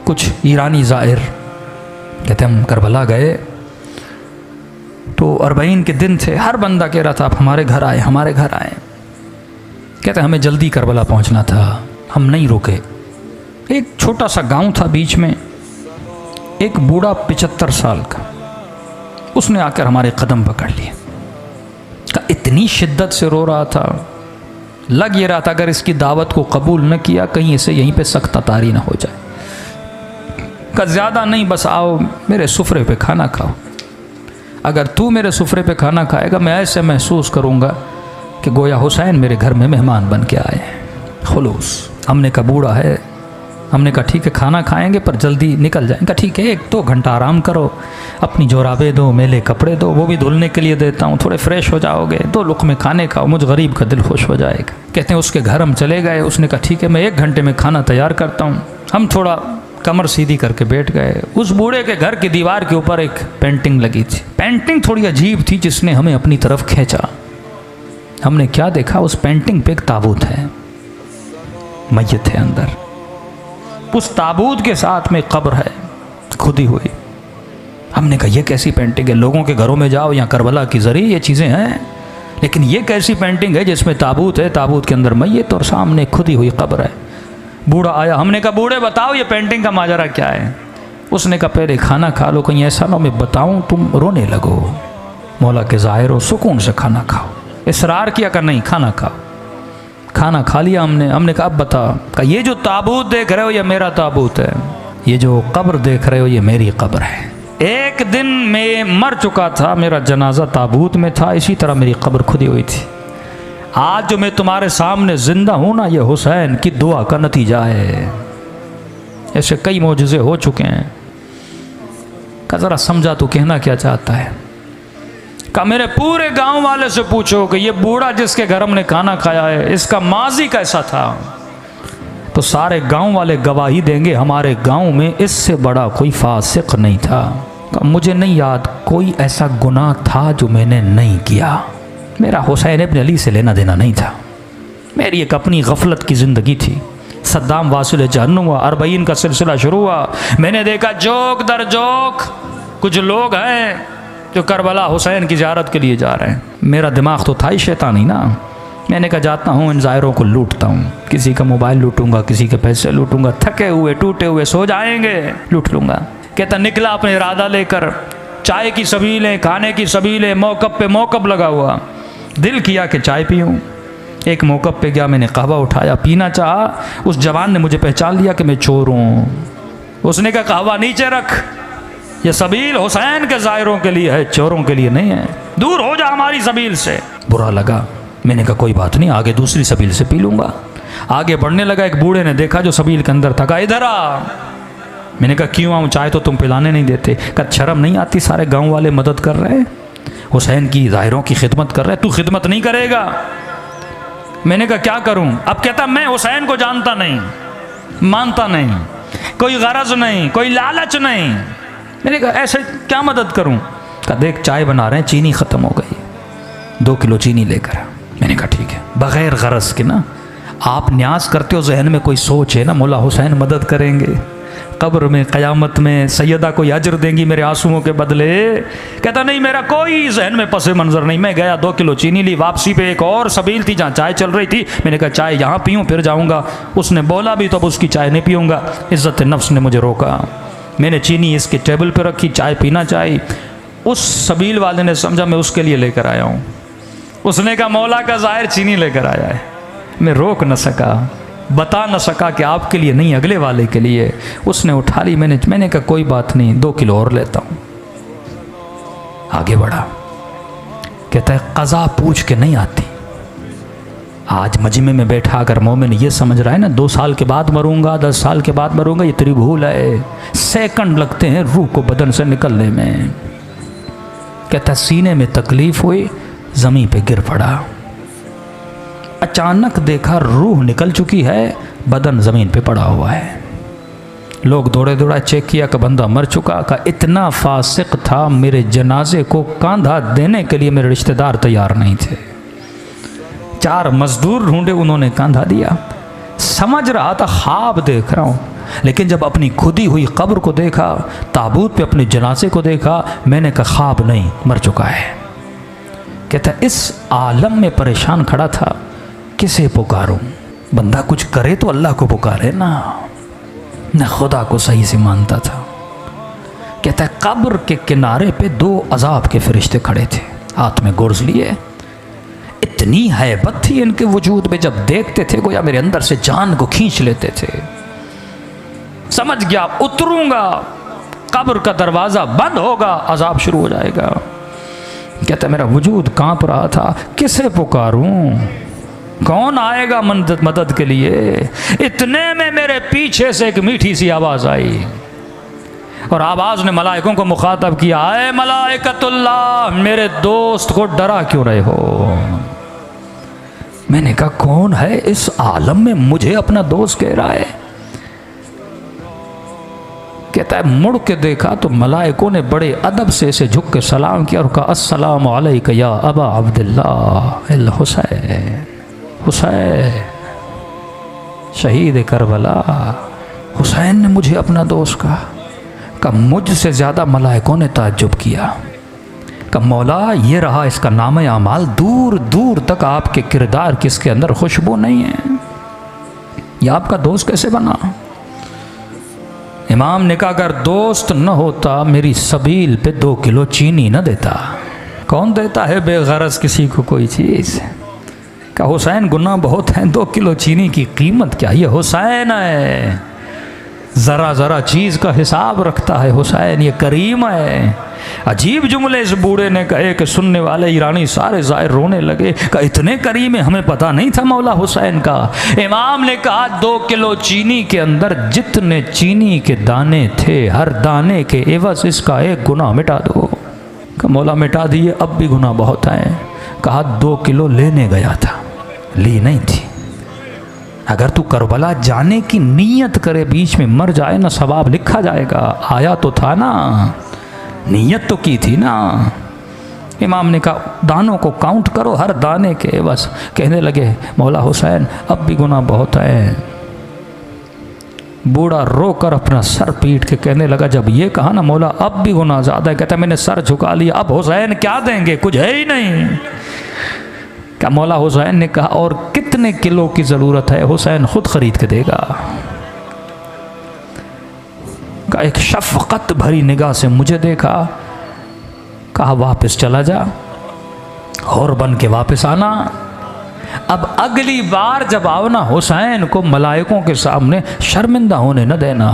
कुछ ईरानी ज़ाहिर कहते हम करबला गए तो 40 के दिन थे, हर बंदा कह रहा था आप हमारे घर आए, हमारे घर आए। कहते हमें जल्दी करबला पहुंचना था, हम नहीं रुके। एक छोटा सा गांव था बीच में, एक बूढ़ा 75 साल का, उसने आकर हमारे कदम पकड़ लिए। इतनी शिद्दत से रो रहा था, लग ये रहा था अगर इसकी दावत को कबूल न किया कहीं इसे यहीं पे सख्त तारी ना हो जाए। का ज़्यादा नहीं, बस आओ मेरे सुफरे पे खाना खाओ, अगर तू मेरे सुफरे पे खाना खाएगा मैं ऐसे महसूस करूँगा कि गोया हुसैन मेरे घर में मेहमान बन के आए हैं। खुलूस। हमने कहा बूढ़ा है, हमने कहा ठीक है खाना खाएंगे पर जल्दी निकल जाएंगे। ठीक है 1-2 घंटा आराम करो, अपनी जोराबे दो, मेले कपड़े दो, वो भी धुलने के लिए देता हूँ, थोड़े फ्रेश हो जाओगे, 2 लुक़मे खाने खाओ, मुझ गरीब का दिल खुश हो जाएगा। कहते हैं उसके घर हम चले गए, उसने कहा ठीक है मैं 1 घंटे में खाना तैयार करता हूँ। हम थोड़ा कमर सीधी करके बैठ गए। उस बूढ़े के घर की दीवार के ऊपर एक पेंटिंग लगी थी। पेंटिंग थोड़ी अजीब थी जिसने हमें अपनी तरफ खींचा। हमने क्या देखा, उस पेंटिंग पे एक ताबूत है, मैयत है अंदर, उस ताबूत के साथ में कब्र है खुदी हुई। हमने कहा ये कैसी पेंटिंग है, लोगों के घरों में जाओ, यहाँ करबला की जरिए ये चीज़ें हैं, लेकिन ये कैसी पेंटिंग है जिसमें ताबूत है, ताबूत के अंदर मैयत और सामने खुदी हुई कब्र है। बूढ़ा आया, हमने कहा बूढ़े बताओ ये पेंटिंग का माजरा क्या है। उसने कहा पहले खाना खा लो, कहीं ऐसा ना मैं बताऊँ तुम रोने लगो। मौला के ज़ाहिर हो, सुकून से खाना खाओ। इसरार किया कर नहीं, खाना खाओ। खाना खा लिया हमने कहा अब बता। कहा ये जो ताबूत देख रहे हो ये मेरा ताबूत है, ये जो कब्र देख रहे हो ये मेरी कब्र है। एक दिन मैं मर चुका था, मेरा जनाजा ताबूत में था, इसी तरह मेरी कब्र खुदी हुई थी। आज जो मैं तुम्हारे सामने जिंदा हूँ ना, ये हुसैन की दुआ का नतीजा है। ऐसे कई मौजज़े हो चुके हैं। का ज़रा समझा तो कहना क्या चाहता है। का मेरे पूरे गांव वाले से पूछो कि ये बूढ़ा जिसके घर हमने खाना खाया है इसका माजी कैसा था, तो सारे गांव वाले गवाही देंगे हमारे गांव में इससे बड़ा कोई फासिक नहीं था। मुझे नहीं याद कोई ऐसा गुनाह था जो मैंने नहीं किया। मेरा हुसैन इब्न अली से लेना देना नहीं था, मेरी एक अपनी गफलत की ज़िंदगी थी। सद्दाम वासिल जहन्नुम हुआ, 40 का सिलसिला शुरू हुआ। मैंने देखा जोक दर जोक कुछ लोग हैं जो करबला हुसैन की ज़ियारत के लिए जा रहे हैं। मेरा दिमाग तो था ही शैतानी ना। मैंने कहा जाता हूँ इन ज़ायरों को लूटता हूँ, किसी का मोबाइल लूटूंगा, किसी के पैसे लूटूंगा, थके हुए टूटे हुए सो जाएंगे लूट लूँगा। कहता निकला अपने इरादा लेकर, चाय की सबीलें, खाने की सबीलें, मौक़ब पे मौक़ब लगा हुआ। दिल किया कि चाय पीऊँ, एक मौक़ब पे गया, मैंने कहवा उठाया, पीना चाहा। उस जवान ने मुझे पहचान लिया कि मैं चोर हूँ। उसने कहा कहवा नीचे रख, ये सबील हुसैन के ज़ायरों के लिए है, चोरों के लिए नहीं है, दूर हो जा हमारी सबील से। बुरा लगा, मैंने कहा कोई बात नहीं, आगे दूसरी सबील से पी लूँगा। आगे बढ़ने लगा, एक बूढ़े ने देखा जो सबील के अंदर था, कहा इधर आ। मैंने कहा क्यों आऊँ, चाय तो तुम पिलाने नहीं देते। कहा शर्म नहीं आती, सारे गाँव वाले मदद कर रहे हैं, हुसैन की ज़ाहिरों की खिदमत कर रहे हैं, तू खिदमत नहीं करेगा। मैंने कहा क्या करूं। अब कहता मैं हुसैन को जानता नहीं, मानता नहीं, कोई गरज नहीं, कोई लालच नहीं। मैंने कहा ऐसे क्या मदद करूं। कहा देख चाय बना रहे हैं, चीनी ख़त्म हो गई, 2 किलो चीनी लेकर। मैंने कहा ठीक है, बग़ैर गरज के ना, आप न्यास करते हो, जहन में कोई सोच है ना मौला हुसैन मदद करेंगे, कब्र में क़यामत में सैयदा को अजर देंगी मेरे आंसुओं के बदले। कहता नहीं मेरा कोई जहन में पस मंज़र नहीं। मैं गया 2 किलो चीनी ली, वापसी पे एक और सबील थी जहाँ चाय चल रही थी। मैंने कहा चाय यहाँ पीऊँ फिर जाऊँगा। उसने बोला भी तो अब उसकी चाय नहीं पीऊँगा, इज़्ज़त नफ्स ने मुझे रोका। मैंने चीनी इसके टेबल पर रखी, चाय पीना चाहिए। उस सबील वाले ने समझा मैं उसके लिए लेकर आया हूँ। उसने कहा मौला का ज़ाहिर चीनी लेकर आया है। मैं रोक न सका, बता न सका कि आपके लिए नहीं अगले वाले के लिए। उसने उठा ली, मैंने कहा कोई बात नहीं, 2 किलो और लेता हूँ। आगे बढ़ा, कहता है क़ज़ा पूछ के नहीं आती। आज मजमे में बैठा अगर मोमिन ये समझ रहा है ना 2 साल के बाद मरूंगा, 10 साल के बाद मरूंगा, ये तेरी भूल है। सेकंड लगते हैं रूह को बदन से निकलने में। कहता सीने में तकलीफ़ हुई, ज़मीन पे गिर पड़ा, अचानक देखा रूह निकल चुकी है, बदन ज़मीन पे पड़ा हुआ है। लोग दौड़े दौड़ा चेक किया कि बंदा मर चुका। का इतना फासिक था, मेरे जनाजे को कंधा देने के लिए मेरे रिश्तेदार तैयार नहीं थे। 4 मजदूर ढूंढे, उन्होंने कंधा दिया। समझ रहा था ख्वाब देख रहा हूँ, लेकिन जब अपनी खुदी हुई कब्र को देखा, ताबूत पे अपने जनाजे को देखा, मैंने कहा ख्वाब नहीं, मर चुका है। कहता इस आलम में परेशान खड़ा था, किसे पुकारूं? बंदा कुछ करे तो अल्लाह को पुकारे ना, न खुदा को सही से मानता था। कहता है कब्र के किनारे पे 2 अजाब के फरिश्ते खड़े थे, हाथ में गुर्ज लिए। इतनी हैबत थी इनके वजूद में, जब देखते थे गोया मेरे अंदर से जान को खींच लेते थे। समझ गया उतरूंगा, कब्र का दरवाज़ा बंद होगा, अजाब शुरू हो जाएगा। कहता मेरा वजूद कांप रहा था, किसे पुकारूं? कौन आएगा मदद के लिए? इतने में मेरे पीछे से एक मीठी सी आवाज़ आई और आवाज़ ने मलाइकों को मुखातब किया, आए मलाइकतुल्लाह, मेरे दोस्त को डरा क्यों रहे हो? मैंने कहा कौन है इस आलम में मुझे अपना दोस्त कह रहा है? कहता है मुड़ के देखा तो मलाइकों ने बड़े अदब से इसे झुक के सलाम किया और कहा अस्सलामु अलैका या अबा अब्दुल्लाह अल हुसैन, हुसैन शहीद करबला। हुसैन ने मुझे अपना दोस्त कहा मुझसे ज़्यादा मलाइकों ने ताज्जुब किया। कहा मौला ये रहा इसका नाम आमाल, दूर दूर तक आपके किरदार किसके अंदर खुशबू नहीं है, यह आपका दोस्त कैसे बना? इमाम ने कहा अगर दोस्त न होता मेरी सबील पे 2 किलो चीनी न देता। कौन देता है बेगरज किसी को कोई चीज़? कहा हुसैन गुनाह बहुत हैं, 2 किलो चीनी की कीमत क्या? ये हुसैन है, ज़रा ज़रा चीज़ का हिसाब रखता है हुसैन, ये करीम है। अजीब जुमले इस बूढ़े ने कहे कि सुनने वाले ईरानी सारे ज़ाहिर रोने लगे। कहा इतने करीम है, हमें पता नहीं था मौला हुसैन का। इमाम ने कहा 2 किलो चीनी के अंदर जितने चीनी के दाने थे, हर दाने के एवज इसका 1 गुनाह मिटा दो। कहा मौला मिटा दिए, अब भी गुनाह बहुत है। कहा 2 किलो लेने गया था, ली नहीं थी। अगर तू करबला जाने की नीयत करे, बीच में मर जाए ना, सवाब लिखा जाएगा। आया तो था ना, नीयत तो की थी ना। इमाम ने कहा दानों को काउंट करो, हर दाने के बस। कहने लगे मौला हुसैन अब भी गुनाह बहुत है। बूढ़ा रोकर अपना सर पीट के कहने लगा जब ये कहा ना मौला अब भी गुनाह ज़्यादा है, कहता मैंने सर झुका लिया, अब हुसैन क्या देंगे, कुछ है ही नहीं। क्या मौला हुसैन ने कहा और कितने किलो की ज़रूरत है? हुसैन खुद खरीद के देगा। का एक शफ़क़त भरी निगाह से मुझे देखा, कहा वापस चला जा और बन के वापस आना। अब अगली बार जब आओ ना हुसैन को मलाइकों के सामने शर्मिंदा होने न देना।